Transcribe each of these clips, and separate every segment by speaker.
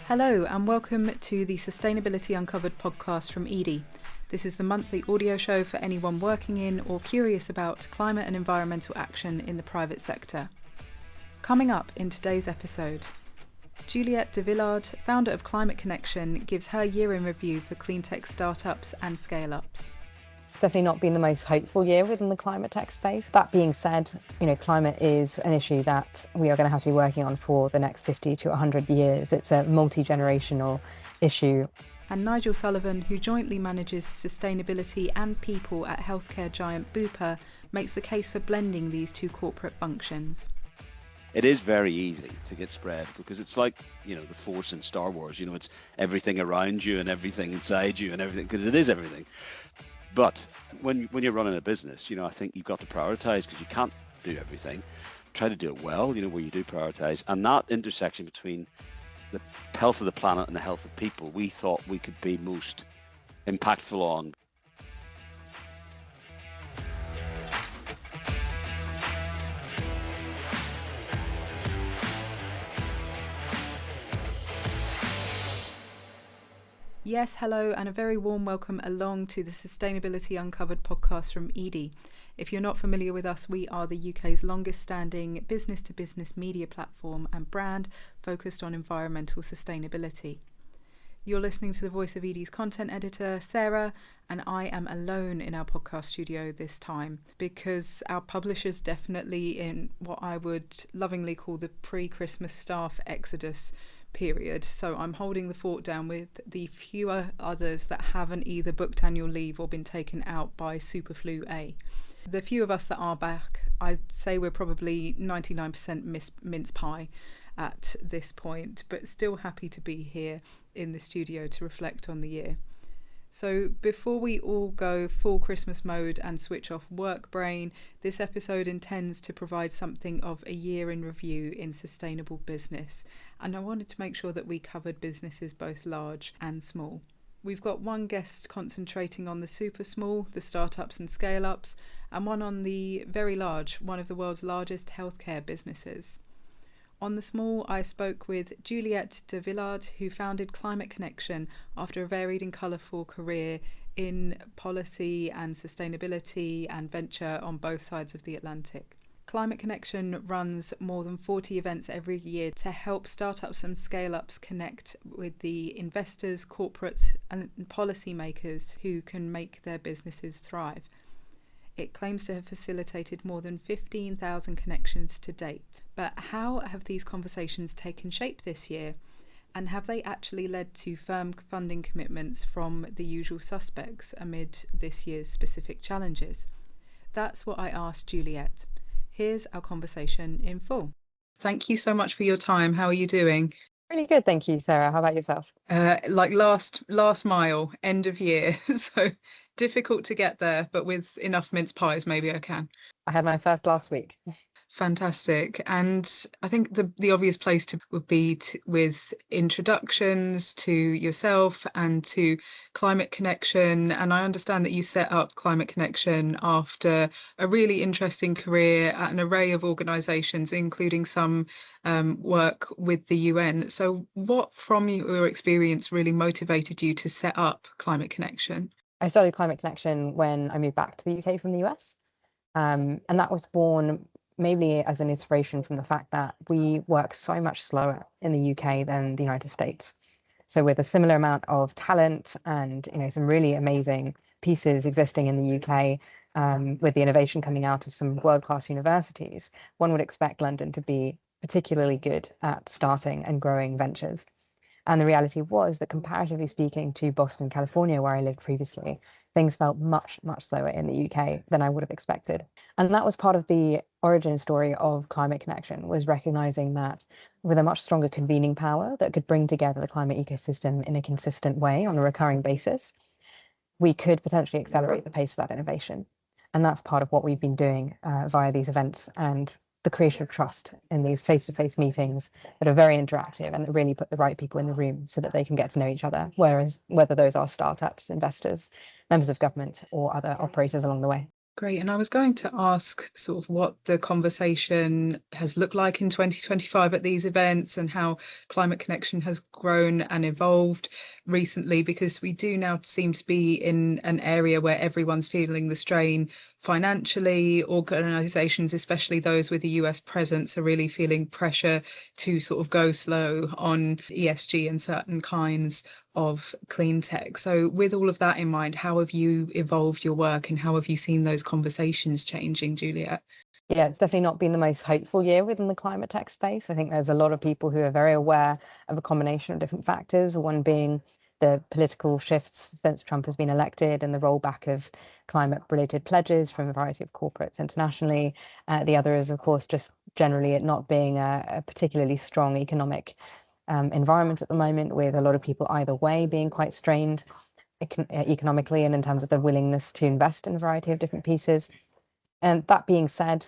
Speaker 1: Hello and welcome to the Sustainability Uncovered podcast from Edie. This is the monthly audio show for anyone working in or curious about climate and environmental action in the private sector. Coming up in today's episode, Juliette Devillard, founder of Climate Connection, gives her year in review for Cleantech startups and scale-ups.
Speaker 2: It's definitely not been the most hopeful year within the climate tech space. That being said, climate is an issue that we are going to have to be working on for the next 50 to 100 years. It's a multi-generational issue.
Speaker 1: And Nigel Sullivan, who jointly manages sustainability and people at healthcare giant Bupa, makes the case for blending these two corporate functions.
Speaker 3: It is very easy to get spread because it's like, the Force in Star Wars, it's everything around you and everything inside you and everything, because it is everything. But when you're running a business, I think you've got to prioritize because you can't do everything. Try to do it well, where you do prioritize. And that intersection between the health of the planet and the health of people, we thought we could be most impactful on.
Speaker 1: Yes, hello, and a very warm welcome along to the Sustainability Uncovered podcast from Edie. If you're not familiar with us, we are the UK's longest standing business-to-business media platform and brand focused on environmental sustainability. You're listening to the voice of Edie's content editor, Sarah, and I am alone in our podcast studio this time because our publisher's definitely in what I would lovingly call the pre-Christmas staff exodus period. So I'm holding the fort down with the fewer others that haven't either booked annual leave or been taken out by Superflu A. The few of us that are back, I'd say we're probably 99% mince pie at this point, but still happy to be here in the studio to reflect on the year. So before we all go full Christmas mode and switch off work brain, this episode intends to provide something of a year in review in sustainable business. And I wanted to make sure that we covered businesses both large and small. We've got one guest concentrating on the super small, the startups and scale-ups, and one on the very large, one of the world's largest healthcare businesses. On the small, I spoke with Juliette Devillard, who founded Climate Connection after a varied and colourful career in policy and sustainability and venture on both sides of the Atlantic. Climate Connection runs more than 40 events every year to help startups and scale-ups connect with the investors, corporates and policymakers who can make their businesses thrive. It claims to have facilitated more than 15,000 connections to date. But how have these conversations taken shape this year? And have they actually led to firm funding commitments from the usual suspects amid this year's specific challenges? That's what I asked Juliette. Here's our conversation in full. Thank you so much for your time. How are you doing?
Speaker 2: Really good, thank you, Sarah. How about yourself?
Speaker 1: Like last mile, end of year. So difficult to get there, but with enough mince pies, maybe I can.
Speaker 2: I had my first last week.
Speaker 1: Fantastic. And I think the obvious place would be with introductions to yourself and to Climate Connection. And I understand that you set up Climate Connection after a really interesting career at an array of organisations, including some work with the UN. So what from your experience really motivated you to set up Climate Connection?
Speaker 2: I started Climate Connection when I moved back to the UK from the US. And that was born maybe as an inspiration from the fact that we work so much slower in the UK than the United States. So with a similar amount of talent and some really amazing pieces existing in the UK, with the innovation coming out of some world-class universities, one would expect London to be particularly good at starting and growing ventures. And the reality was that comparatively speaking to Boston, California, where I lived previously, things felt much, much slower in the UK than I would have expected. And that was part of the origin story of Climate Connection, was recognizing that with a much stronger convening power that could bring together the climate ecosystem in a consistent way on a recurring basis, we could potentially accelerate the pace of that innovation. And that's part of what we've been doing via these events and the creation of trust in these face-to-face meetings that are very interactive and that really put the right people in the room so that they can get to know each other, whether those are startups, investors, members of government or other operators along the way.
Speaker 1: Great. And I was going to ask sort of what the conversation has looked like in 2025 at these events and how Climate Connection has grown and evolved recently, because we do now seem to be in an area where everyone's feeling the strain financially. Organisations, especially those with a US presence, are really feeling pressure to sort of go slow on ESG and certain kinds of clean tech. So with all of that in mind, how have you evolved your work and how have you seen those conversations changing, Juliette?
Speaker 2: Yeah, it's definitely not been the most hopeful year within the climate tech space. I think there's a lot of people who are very aware of a combination of different factors, one being the political shifts since Trump has been elected and the rollback of climate-related pledges from a variety of corporates internationally. The other is, of course, just generally it not being a particularly strong economic environment at the moment, with a lot of people either way being quite strained economically and in terms of their willingness to invest in a variety of different pieces. And that being said,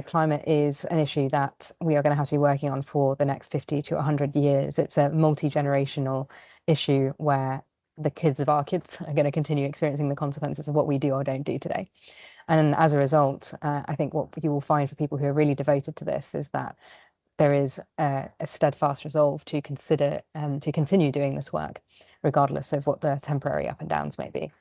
Speaker 2: climate is an issue that we are going to have to be working on for the next 50 to 100 years. It's a multi-generational issue where the kids of our kids are going to continue experiencing the consequences of what we do or don't do today. And as a result, I think what you will find for people who are really devoted to this is that there is a steadfast resolve to consider and to continue doing this work, regardless of what the temporary up and downs may be.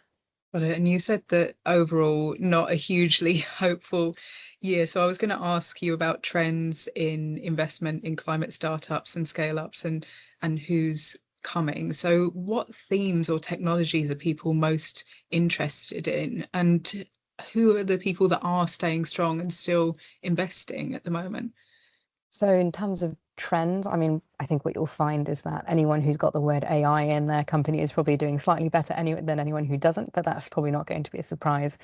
Speaker 1: Got it. And you said that overall, not a hugely hopeful year. So I was going to ask you about trends in investment in climate startups and scale-ups and who's coming. So what themes or technologies are people most interested in? And who are the people that are staying strong and still investing at the moment?
Speaker 2: So in terms of trends, I mean, I think what you'll find is that anyone who's got the word AI in their company is probably doing slightly better than anyone who doesn't, but that's probably not going to be a surprise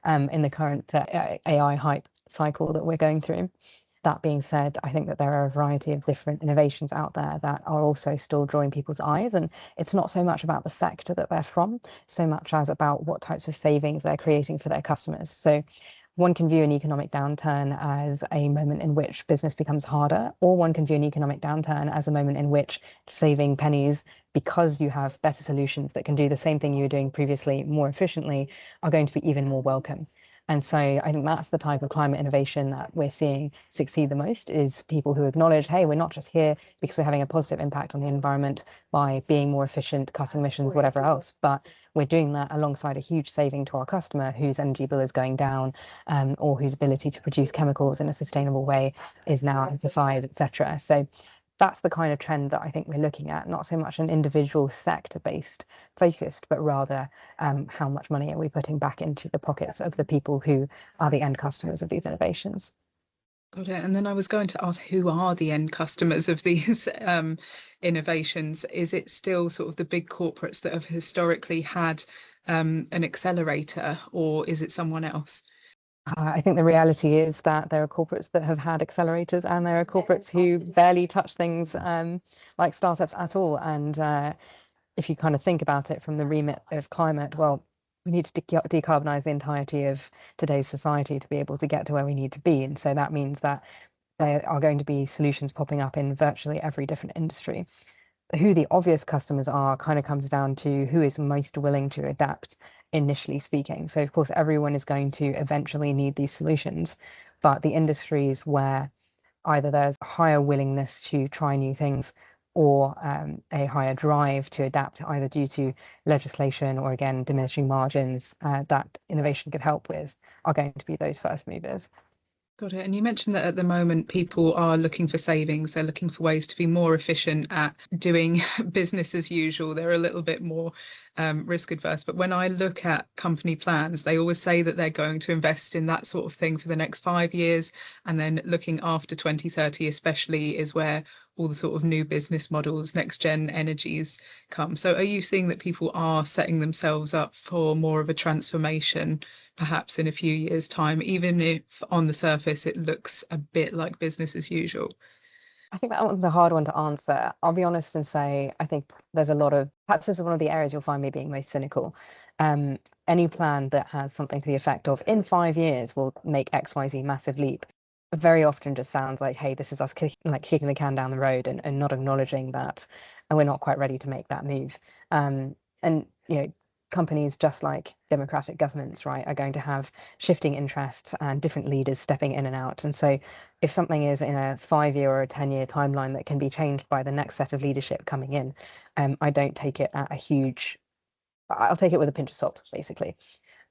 Speaker 2: in the current AI hype cycle that we're going through. That being said, I think that there are a variety of different innovations out there that are also still drawing people's eyes. And it's not so much about the sector that they're from, so much as about what types of savings they're creating for their customers. So one can view an economic downturn as a moment in which business becomes harder, or one can view an economic downturn as a moment in which saving pennies, because you have better solutions that can do the same thing you were doing previously more efficiently, are going to be even more welcome. And so I think that's the type of climate innovation that we're seeing succeed the most, is people who acknowledge, hey, we're not just here because we're having a positive impact on the environment by being more efficient, cutting emissions, whatever else, but we're doing that alongside a huge saving to our customer whose energy bill is going down, or whose ability to produce chemicals in a sustainable way is now amplified, etc. So that's the kind of trend that I think we're looking at, not so much an individual sector-based focused, but rather how much money are we putting back into the pockets of the people who are the end customers of these innovations.
Speaker 1: Got it. And then I was going to ask, who are the end customers of these innovations? Is it still sort of the big corporates that have historically had an accelerator, or is it someone else?
Speaker 2: I think the reality is that there are corporates that have had accelerators, and there are corporates who barely touch things like startups at all. And if you kind of think about it from the remit of climate, well, we need to decarbonize the entirety of today's society to be able to get to where we need to be. And so that means that there are going to be solutions popping up in virtually every different industry. Who the obvious customers are kind of comes down to who is most willing to adapt, initially speaking. So of course, everyone is going to eventually need these solutions, but the industries where either there's a higher willingness to try new things, or a higher drive to adapt, either due to legislation or, again, diminishing margins that innovation could help with, are going to be those first movers.
Speaker 1: Got it. And you mentioned that at the moment people are looking for savings. They're looking for ways to be more efficient at doing business as usual. They're a little bit more risk adverse. But when I look at company plans, they always say that they're going to invest in that sort of thing for the next 5 years. And then looking after 2030 especially is where all the sort of new business models, next gen energies come. So are you seeing that people are setting themselves up for more of a transformation, perhaps in a few years' time, even if on the surface it looks a bit like business as usual?
Speaker 2: I think that one's a hard one to answer. I'll be honest and say, I think there's a lot of, perhaps this is one of the areas you'll find me being most cynical. Any plan that has something to the effect of, in 5 years, will make XYZ massive leap, very often just sounds like, hey, this is us kicking the can down the road, and not acknowledging that, and we're not quite ready to make that move. And companies, just like democratic governments, right, are going to have shifting interests and different leaders stepping in and out. And so if something is in a 5-year or a 10-year timeline that can be changed by the next set of leadership coming in, I don't take it at I'll take it with a pinch of salt, basically.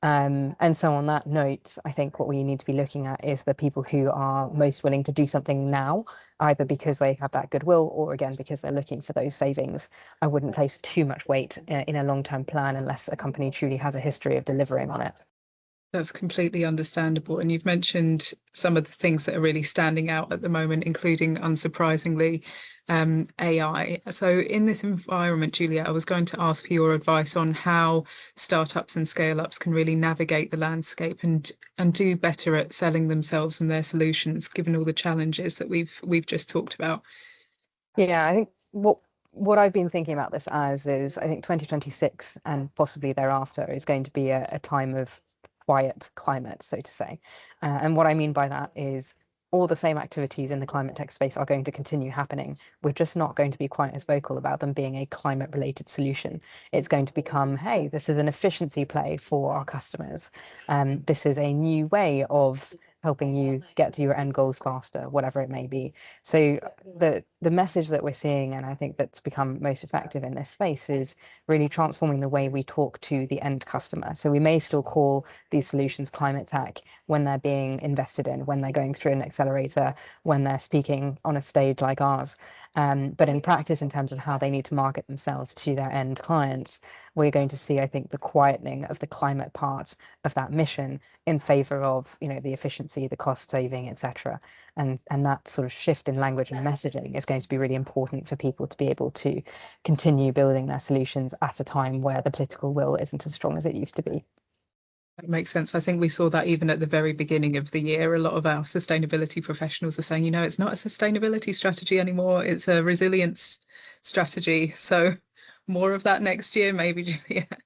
Speaker 2: And so on that note, I think what we need to be looking at is the people who are most willing to do something now, either because they have that goodwill or again because they're looking for those savings. I wouldn't place too much weight in a long-term plan unless a company truly has a history of delivering on it.
Speaker 1: That's completely understandable. And you've mentioned some of the things that are really standing out at the moment, including, unsurprisingly, AI. So in this environment, Juliette, I was going to ask for your advice on how startups and scale-ups can really navigate the landscape and do better at selling themselves and their solutions, given all the challenges that we've just talked about.
Speaker 2: Yeah, I think what I've been thinking about this as is I think 2026 and possibly thereafter is going to be a time of quiet climate, so to say. And what I mean by that is all the same activities in the climate tech space are going to continue happening. We're just not going to be quite as vocal about them being a climate related solution. It's going to become, hey, this is an efficiency play for our customers. This is a new way of helping you get to your end goals faster, whatever it may be. So the message that we're seeing, and I think that's become most effective in this space, is really transforming the way we talk to the end customer. So we may still call these solutions climate tech when they're being invested in, when they're going through an accelerator, when they're speaking on a stage like ours. But in practice, in terms of how they need to market themselves to their end clients, we're going to see, I think, the quietening of the climate part of that mission in favor of, the efficiency, the cost saving, etc. And that sort of shift in language and messaging is going to be really important for people to be able to continue building their solutions at a time where the political will isn't as strong as it used to be.
Speaker 1: That makes sense. I think we saw that even at the very beginning of the year. A lot of our sustainability professionals are saying, it's not a sustainability strategy anymore, it's a resilience strategy. So more of that next year, maybe, Juliette.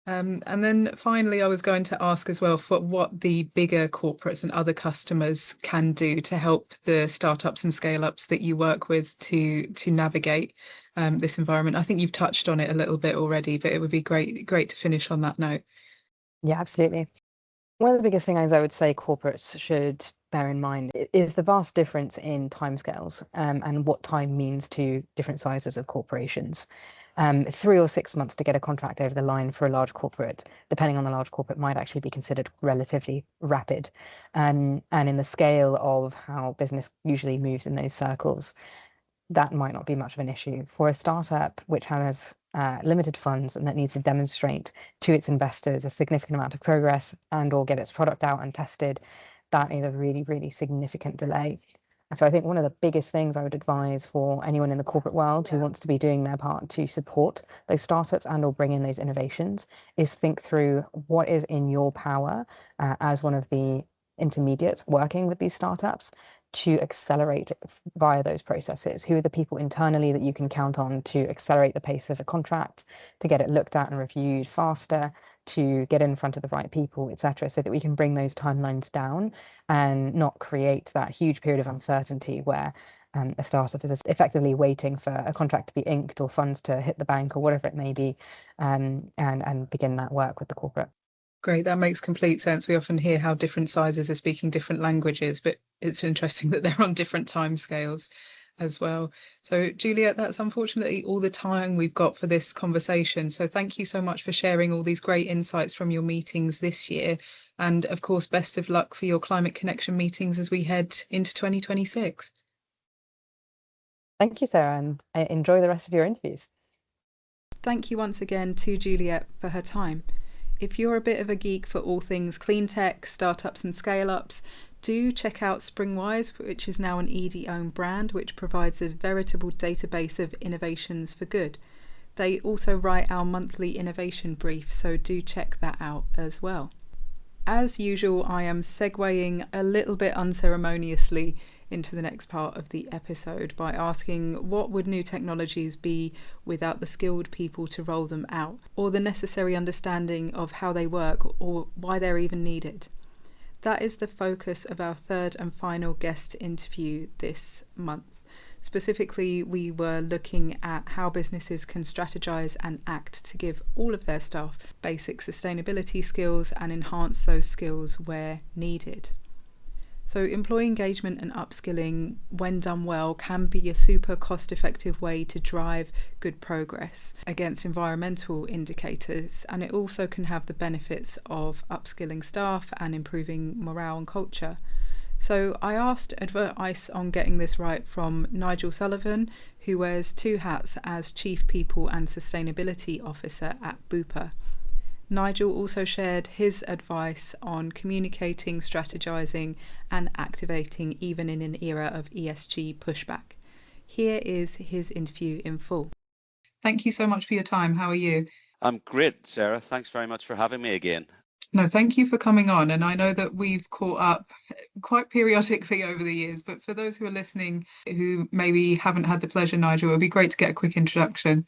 Speaker 1: And then finally, I was going to ask as well for what the bigger corporates and other customers can do to help the startups and scale-ups that you work with to navigate this environment. I think you've touched on it a little bit already, but it would be great to finish on that note.
Speaker 2: Yeah, absolutely. One of the biggest things I would say corporates should bear in mind is the vast difference in timescales and what time means to different sizes of corporations. 3 or 6 months to get a contract over the line for a large corporate, depending on the large corporate, might actually be considered relatively rapid. And in the scale of how business usually moves in those circles, that might not be much of an issue. For a startup which has limited funds and that needs to demonstrate to its investors a significant amount of progress and or get its product out and tested, that is a really, really significant delay. And so I think one of the biggest things I would advise for anyone in the corporate world who wants to be doing their part to support those startups and or bring in those innovations is think through what is in your power as one of the intermediates working with these startups to accelerate via those processes. Who are the people internally that you can count on to accelerate the pace of a contract, to get it looked at and reviewed faster, to get in front of the right people, etc., so that we can bring those timelines down and not create that huge period of uncertainty where a startup is effectively waiting for a contract to be inked or funds to hit the bank or whatever it may be, and begin that work with the corporate.
Speaker 1: Great, that makes complete sense. We often hear how different sizes are speaking different languages, but it's interesting that they're on different timescales as well. So Juliette, that's unfortunately all the time we've got for this conversation. So thank you so much for sharing all these great insights from your meetings this year. And of course, best of luck for your Climate Connection meetings as we head into 2026.
Speaker 2: Thank you, Sarah, and enjoy the rest of your interviews.
Speaker 1: Thank you once again to Juliette for her time. If you're a bit of a geek for all things clean tech, startups and scale-ups, do check out Springwise, which is now an edie-owned brand, which provides a veritable database of innovations for good. They also write our monthly innovation brief, so do check that out as well. As usual, I am segueing a little bit unceremoniously into the next part of the episode by asking what would new technologies be without the skilled people to roll them out, or the necessary understanding of how they work or why they're even needed. That is the focus of our third and final guest interview this month. Specifically, we were looking at how businesses can strategize and act to give all of their staff basic sustainability skills and enhance those skills where needed. So employee engagement and upskilling, when done well, can be a super cost-effective way to drive good progress against environmental indicators, and it also can have the benefits of upskilling staff and improving morale and culture. So I asked advice on getting this right from Nigel Sullivan, who wears two hats as Chief People and Sustainability Officer at Bupa. Nigel also shared his advice on communicating, strategizing and activating even in an era of ESG pushback. Here is his interview in full. Thank you so much for your time. How are you?
Speaker 3: I'm great, Sarah. Thanks very much for having me again.
Speaker 1: No, thank you for coming on. And I know that we've caught up quite periodically over the years, but for those who are listening who maybe haven't had the pleasure, Nigel, it would be great to get a quick introduction.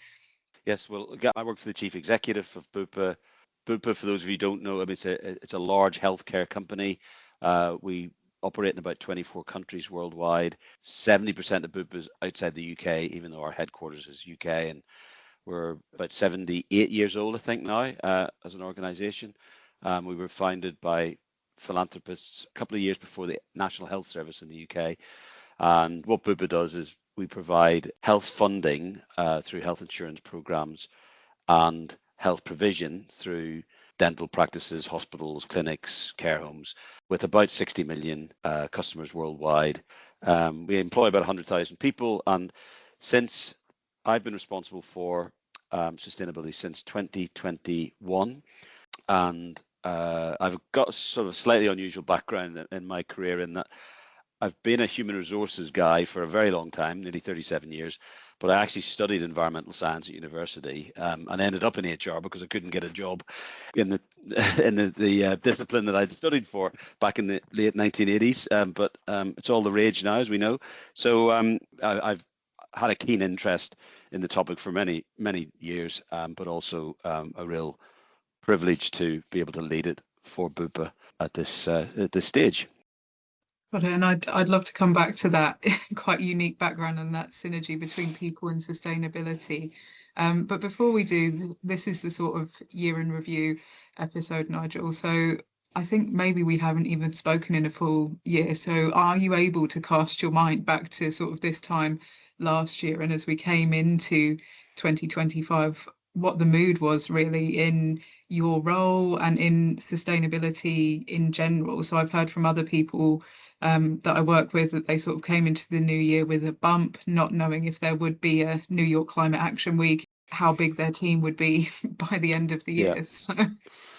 Speaker 3: Yes, well, I work for the Chief Executive of Bupa. Bupa, for those of you who don't know, I mean, it's a large healthcare company. We operate in about 24 countries worldwide. 70% of Bupa is outside the UK, even though our headquarters is UK, and we're about 78 years old, I think, now as an organisation. We were founded by philanthropists a couple of years before the National Health Service in the UK. And what Bupa does is we provide health funding through health insurance programs and health provision through dental practices, hospitals, clinics, care homes, with about 60 million customers worldwide. We employ about 100,000 people. And since I've been responsible for sustainability since 2021, and I've got a sort of slightly unusual background in my career in that I've been a human resources guy for a very long time, nearly 37 years, but I actually studied environmental science at university and ended up in HR because I couldn't get a job in the discipline that I'd studied for back in the late 1980s. But it's all the rage now, as we know. So I've had a keen interest in the topic for many, many years, but also a real privilege to be able to lead it for Bupa at this stage.
Speaker 1: Got it. And I'd love to come back to that quite unique background and that synergy between people and sustainability. But before we do, this is the sort of year in review episode, Nigel. So I think maybe we haven't even spoken in a full year. So are you able to cast your mind back to sort of this time last year, and as we came into 2025, what the mood was really in your role and in sustainability in general? So I've heard from other people that I work with that they sort of came into the new year with a bump, not knowing if there would be a New York Climate Action Week, how big their team would be by the end of the year. Yeah. So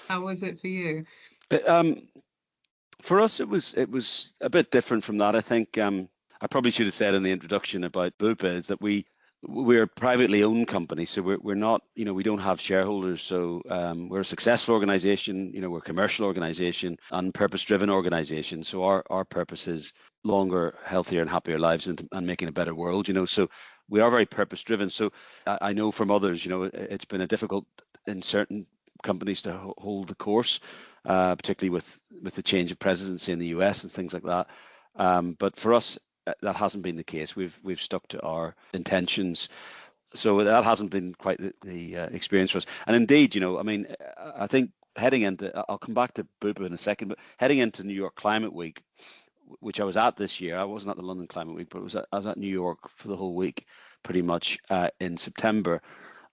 Speaker 1: how was it for you?
Speaker 3: For us, it was a bit different from that. I think I probably should have said in the introduction about Bupa is that we're a privately owned company, so we're not, we don't have shareholders. So we're a successful organization, we're a commercial organization and purpose-driven organization. So our purpose is longer, healthier and happier lives and making a better world, so we are very purpose-driven. So I know from others, it's been a difficult in certain companies to hold the course, particularly with the change of presidency in the US and things like that. But for us, that hasn't been the case. We've stuck to our intentions, so that hasn't been quite the experience for us. And indeed, I think heading into, I'll come back to Bupa in a second, but heading into New York Climate Week, which I was at this year, I wasn't at the London Climate Week, but I was at New York for the whole week, pretty much in September.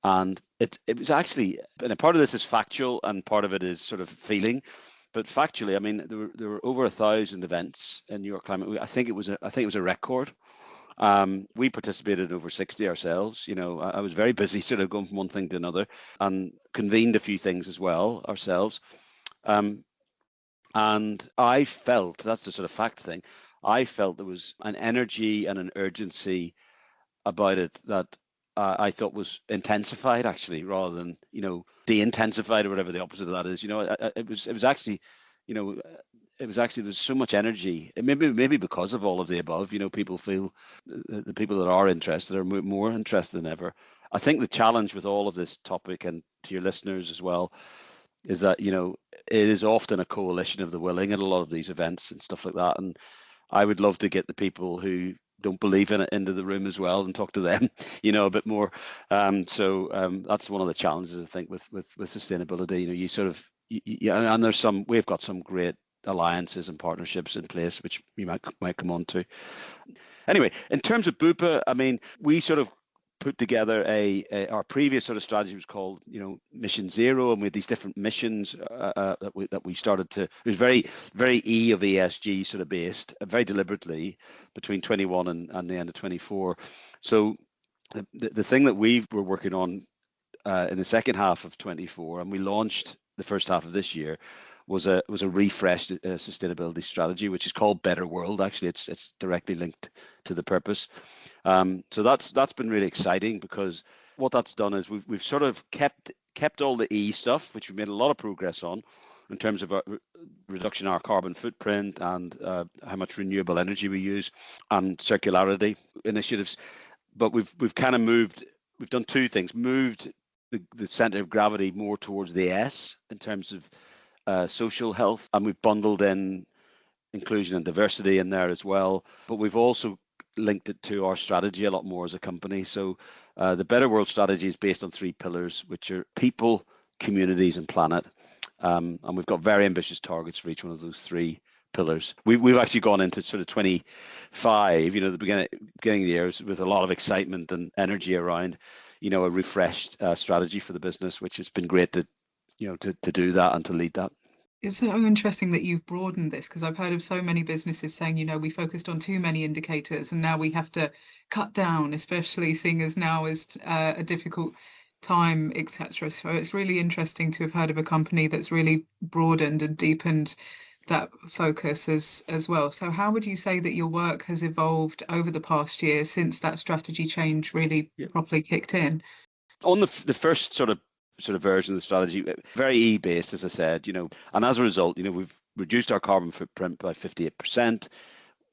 Speaker 3: And it was actually, and a part of this is factual and part of it is sort of feeling. But factually, there were over 1,000 events in New York Climate Week. I think it was a record. We participated in over 60 ourselves. I was very busy sort of going from one thing to another and convened a few things as well ourselves. And I felt, that's the sort of fact thing, I felt there was an energy and an urgency about it that I thought was intensified actually, rather than de-intensified or whatever the opposite of that is. It was actually there's so much energy. Maybe because of all of the above. People feel the people that are interested are more interested than ever. I think the challenge with all of this topic, and to your listeners as well, is that it is often a coalition of the willing at a lot of these events and stuff like that. And I would love to get the people who don't believe in it into the room as well and talk to them, a bit more. So that's one of the challenges, I think, with sustainability. You sort of, and we've got some great alliances and partnerships in place, which you might come on to. Anyway, in terms of Bupa, I mean, we sort of put together our previous sort of strategy was called, Mission Zero, and we had these different missions that we started to. It was very, very E of ESG sort of based, very deliberately between 21 and the end of 24. So the thing that we were working on in the second half of 24, and we launched the first half of this year, was a refreshed sustainability strategy, which is called Better World. Actually, it's directly linked to the purpose. So that's been really exciting, because what that's done is we've sort of kept all the E stuff, which we've made a lot of progress on in terms of reduction in our carbon footprint and how much renewable energy we use and circularity initiatives. But we've kind of we've done two things: moved the center of gravity more towards the S in terms of social health, and we've bundled in inclusion and diversity in there as well. But we've also linked it to our strategy a lot more as a company. So the Better World strategy is based on 3 pillars, which are people, communities, and planet. And we've got very ambitious targets for each one of those 3 pillars. We've actually gone into sort of 25, the beginning of the year with a lot of excitement and energy around, a refreshed strategy for the business, which has been great to do that and to lead that.
Speaker 1: It's so interesting that you've broadened this, because I've heard of so many businesses saying, we focused on too many indicators and now we have to cut down, especially seeing as now is a difficult time, etc. So it's really interesting to have heard of a company that's really broadened and deepened that focus as well. So how would you say that your work has evolved over the past year since that strategy change really properly kicked in?
Speaker 3: On the first sort of version of the strategy, very E-based, as I said, and as a result, we've reduced our carbon footprint by 58%.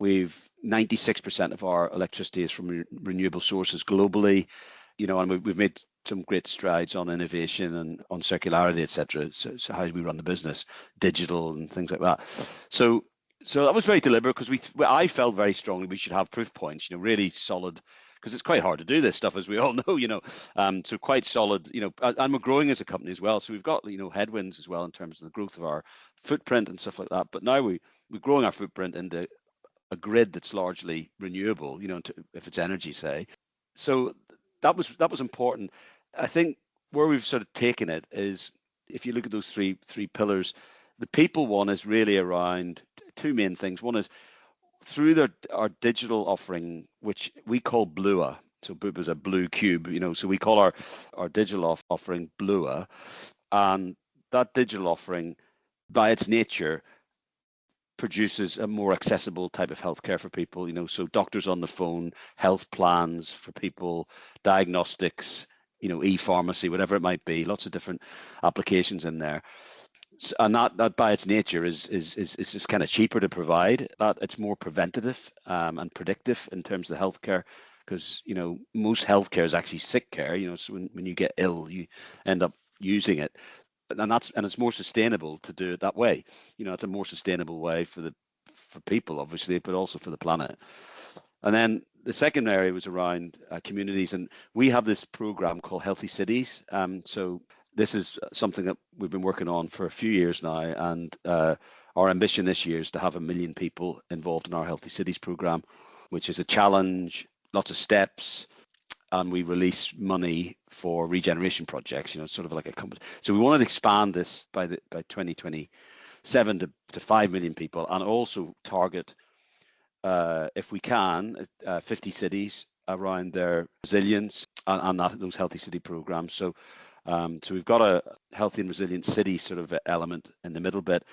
Speaker 3: We've 96% of our electricity is from renewable sources globally, and we've made some great strides on innovation and on circularity, etc. So how we run the business, digital and things like that. So that was very deliberate, because I felt very strongly we should have proof points, really solid, because it's quite hard to do this stuff, as we all know, so quite solid, and we're growing as a company as well. So we've got, headwinds as well in terms of the growth of our footprint and stuff like that. But now we're growing our footprint into a grid that's largely renewable, if it's energy, say. So that was important. I think where we've sort of taken it is, if you look at those three pillars, the people one is really around 2 main things. One is through our digital offering, which we call Blua. So Bupa is a blue cube, so we call our digital offering Blua. And that digital offering, by its nature, produces a more accessible type of healthcare for people, so doctors on the phone, health plans for people, diagnostics, e-pharmacy, whatever it might be, lots of different applications in there. And that by its nature is just kind of cheaper to provide. That it's more preventative and predictive in terms of the healthcare, because most healthcare is actually sick care. So when you get ill, you end up using it, and it's more sustainable to do it that way. It's a more sustainable way for people, obviously, but also for the planet. And then the second area was around communities, and we have this program called Healthy Cities. So this is something that we've been working on for a few years now, and our ambition this year is to have 1 million people involved in our Healthy Cities program, which is a challenge, lots of steps, and we release money for regeneration projects, sort of like a company. So we wanted to expand this by 2027 to 5 million people, and also target, if we can, 50 cities around their resilience and those Healthy City programs. So we've got a healthy and resilient city sort of element in the middle bit.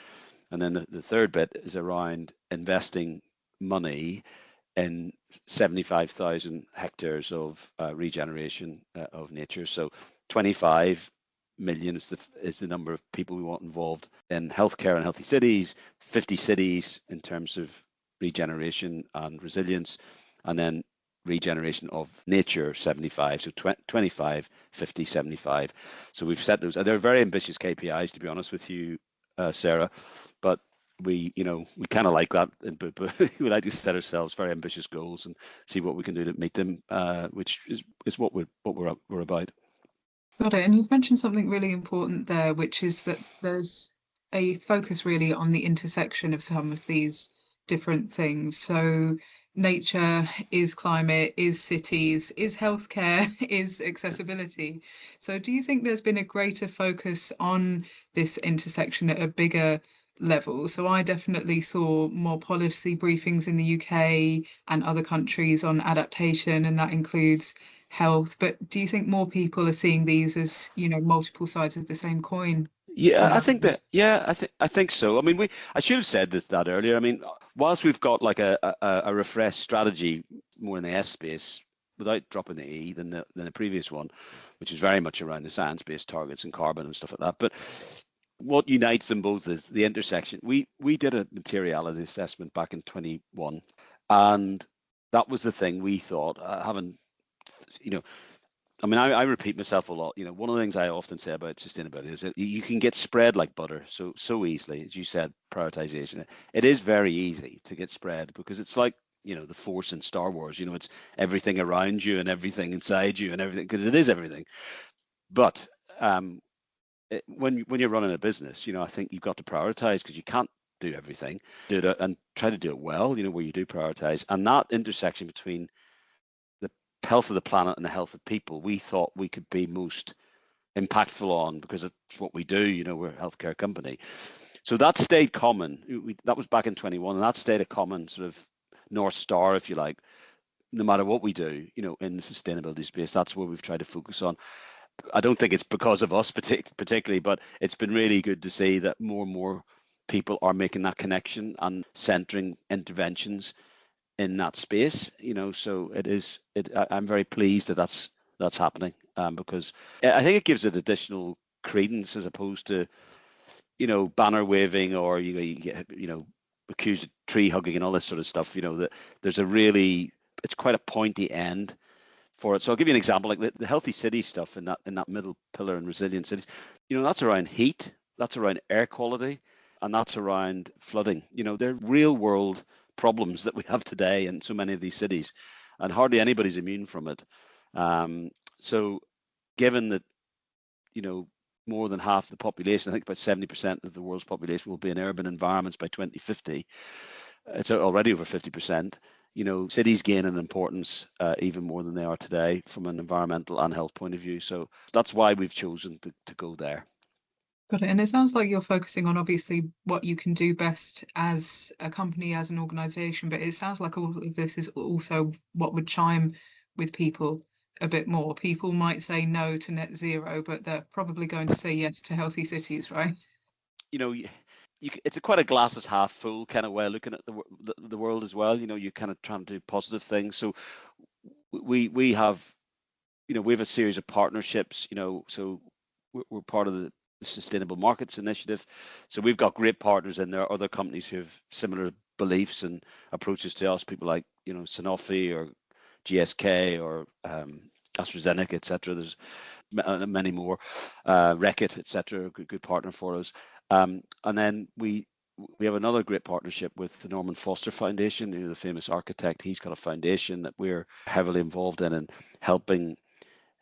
Speaker 3: And then the third bit is around investing money in 75,000 hectares of regeneration of nature. So 25 million is the number of people we want involved in healthcare and healthy cities, 50 cities in terms of regeneration and resilience, and then regeneration of nature 75. So 25, 50, 75. So we've set those. They're very ambitious KPIs, to be honest with you, Sarah, but we kind of like that in Bupa. We like to set ourselves very ambitious goals and see what we can do to meet them, which is what we're about.
Speaker 1: Got it. And you've mentioned something really important there, which is that there's a focus really on the intersection of some of these different things. So nature is climate, is cities, is healthcare, is accessibility. So do you think there's been a greater focus on this intersection at a bigger level? So I definitely saw more policy briefings in the UK and other countries on adaptation, and that includes health. But do you think more people are seeing these as, multiple sides of the same coin?
Speaker 3: Yeah, I think so. I mean, I should have said that earlier. I mean, whilst we've got like a refreshed strategy more in the S space, without dropping the E than the previous one, which is very much around the science-based targets and carbon and stuff like that. But what unites them both is the intersection. We did a materiality assessment back in 21, and that was the thing we thought, I repeat myself a lot. One of the things I often say about sustainability is that you can get spread like butter so easily. As you said, prioritization. It is very easy to get spread because it's like, the Force in Star Wars. It's everything around you and everything inside you and everything, because it is everything. But when you're running a business, I think you've got to prioritize, because you can't do everything. Do it and try to do it well. Where you do prioritize, and that intersection between health of the planet and the health of people, we thought we could be most impactful on, because it's what we do. We're a healthcare company. So that stayed common. That was back in 21, and that stayed a common sort of North Star, if you like, no matter what we do, in the sustainability space. That's where we've tried to focus on. I don't think it's because of us particularly, but it's been really good to see that more and more people are making that connection and centering interventions in that space. So I'm very pleased that that's happening, because I think it gives it additional credence, as opposed to banner waving, or you get accused of tree hugging and all this sort of stuff. That there's it's quite a pointy end for it. So I'll give you an example, like the healthy city stuff in that middle pillar in resilient cities. That's around heat, that's around air quality, and that's around flooding. They're real world problems that we have today in so many of these cities, and hardly anybody's immune from it. So given that more than half the population, I think about 70% of the world's population, will be in urban environments by 2050, it's already over 50%. Cities gain in importance even more than they are today from an environmental and health point of view. So that's why we've chosen to go there.
Speaker 1: Got it. And it sounds like you're focusing on obviously what you can do best as a company, as an organization, but it sounds like all of this is also what would chime with people a bit more. People might say no to net zero, but they're probably going to say yes to healthy cities, right?
Speaker 3: It's quite a glasses half full kind of way of looking at the world as well. You kind of try and do positive things. So we have a series of partnerships. So we're part of the Sustainable Markets Initiative. So we've got great partners in there, other companies who have similar beliefs and approaches to us, people like Sanofi or GSK or AstraZeneca, etc. There's many more, Reckitt, etc. Good partner for us. And then we have another great partnership with the Norman Foster Foundation, the famous architect. He's got a foundation that we're heavily involved in, and helping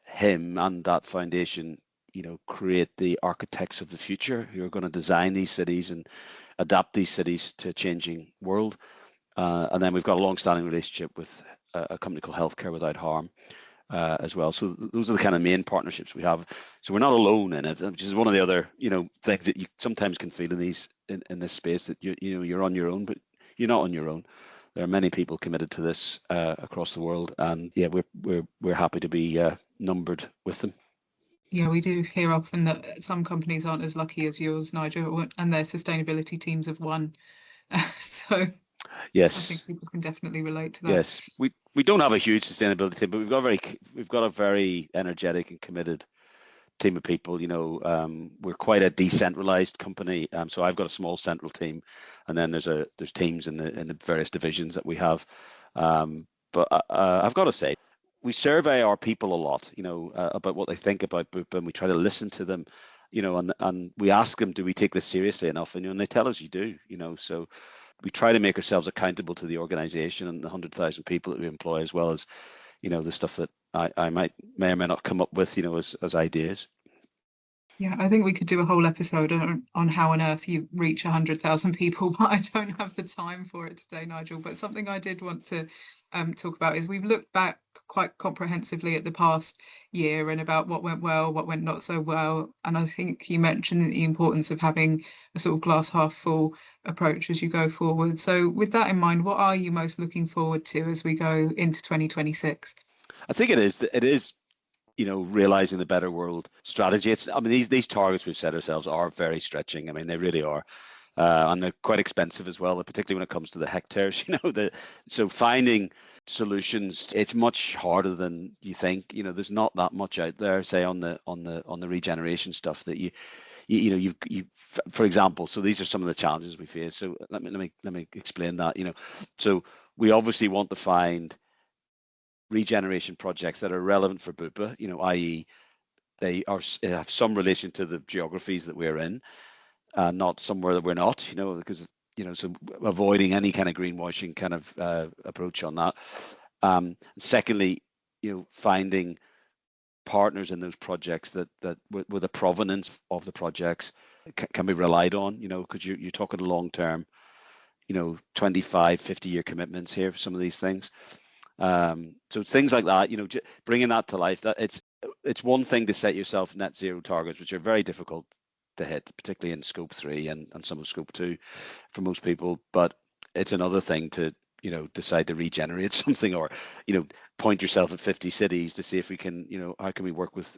Speaker 3: him and that foundation create the architects of the future who are going to design these cities and adapt these cities to a changing world. And then we've got a long-standing relationship with a company called Healthcare Without Harm as well. So those are the kind of main partnerships we have. So we're not alone in it, which is one of the other things that you sometimes can feel in this space, that you're on your own, but you're not on your own. There are many people committed to this across the world, and yeah, we're happy to be numbered with them.
Speaker 1: Yeah, we do hear often that some companies aren't as lucky as yours, Nigel, and their sustainability teams have won. So
Speaker 3: yes,
Speaker 1: I think people can definitely relate to that.
Speaker 3: Yes, we don't have a huge sustainability team, but we've got a very energetic and committed team of people. We're quite a decentralized company, so I've got a small central team, and then there's teams in the various divisions that we have. But I've got to say, we survey our people a lot, about what they think about Bupa, and we try to listen to them. and we ask them, do we take this seriously enough? And they tell us you do, so we try to make ourselves accountable to the organization and the 100,000 people that we employ, as well as, the stuff that I may or may not come up with, as ideas.
Speaker 1: Yeah, I think we could do a whole episode on how on earth you reach 100,000 people, but I don't have the time for it today, Nigel. But something I did want to talk about is we've looked back quite comprehensively at the past year and about what went well, what went not so well. And I think you mentioned the importance of having a sort of glass half full approach as you go forward. So with that in mind, what are you most looking forward to as we go into 2026?
Speaker 3: I think it is realizing the better world strategy. These targets we've set ourselves are very stretching. They really are. And they're quite expensive as well, particularly when it comes to the hectares, so finding solutions, it's much harder than you think. There's not that much out there, say on the regeneration stuff that you for example, so these are some of the challenges we face. So let me explain that. So we obviously want to find regeneration projects that are relevant for Bupa, i.e. they have some relation to the geographies that we're in, not somewhere that we're not, because, so avoiding any kind of greenwashing kind of approach on that. Secondly, finding partners in those projects that with the provenance of the projects can be relied on, because you're talking long-term, 25, 50-year commitments here for some of these things. So things like that, bringing that to life, that it's one thing to set yourself net zero targets, which are very difficult to hit, particularly in scope 3 and some of scope 2 for most people. But it's another thing to, decide to regenerate something, or, point yourself at 50 cities to see if we can, how can we work with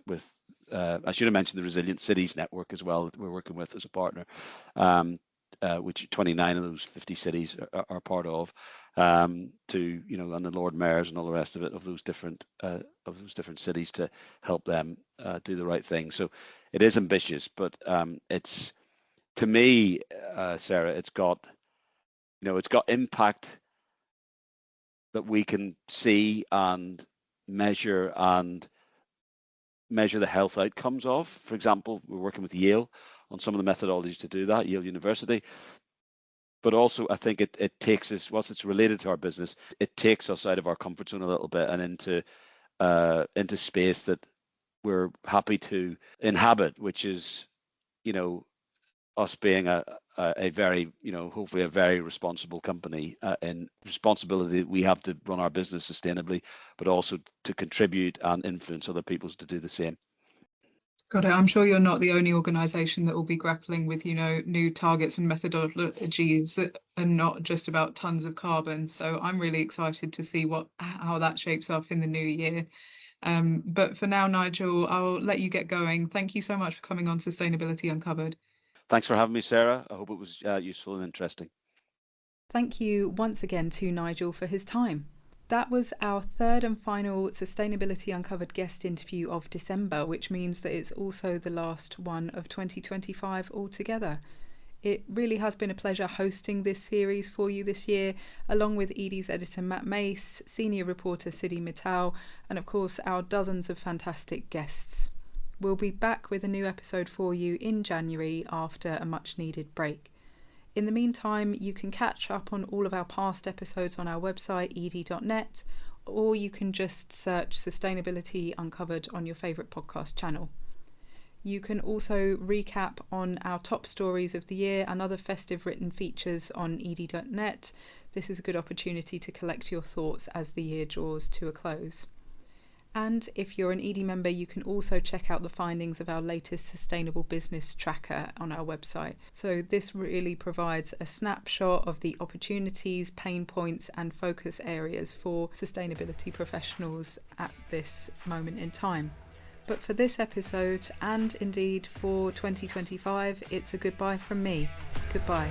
Speaker 3: I should have mentioned the Resilient Cities Network as well that we're working with as a partner, which 29 of those 50 cities are part of, and the Lord Mayors and all the rest of it, of those different cities, to help them do the right thing. So it is ambitious, but it's, to me, Sarah, it's got impact that we can see and measure the health outcomes of. For example, we're working with Yale on some of the methodologies to do that, Yale University. But also, I think it takes us, whilst it's related to our business, it takes us out of our comfort zone a little bit and into space that we're happy to inhabit, which is, us being a very, hopefully a very responsible company, in responsibility that we have to run our business sustainably, but also to contribute and influence other people to do the same.
Speaker 1: Got it. I'm sure you're not the only organisation that will be grappling with, new targets and methodologies that are not just about tons of carbon. So I'm really excited to see how that shapes up in the new year. But for now, Nigel, I'll let you get going. Thank you so much for coming on Sustainability Uncovered.
Speaker 3: Thanks for having me, Sarah. I hope it was useful and interesting.
Speaker 1: Thank you once again to Nigel for his time. That was our third and final Sustainability Uncovered guest interview of December, which means that it's also the last one of 2025 altogether. It really has been a pleasure hosting this series for you this year, along with Edie's editor Matt Mace, senior reporter Sidi Mittal, and of course our dozens of fantastic guests. We'll be back with a new episode for you in January after a much needed break. In the meantime, you can catch up on all of our past episodes on our website, edie.net, or you can just search Sustainability Uncovered on your favourite podcast channel. You can also recap on our top stories of the year and other festive written features on edie.net. This is a good opportunity to collect your thoughts as the year draws to a close. And if you're an EDie member, you can also check out the findings of our latest Sustainable Business Tracker on our website. So this really provides a snapshot of the opportunities, pain points and focus areas for sustainability professionals at this moment in time. But for this episode, and indeed for 2025, it's a goodbye from me. Goodbye.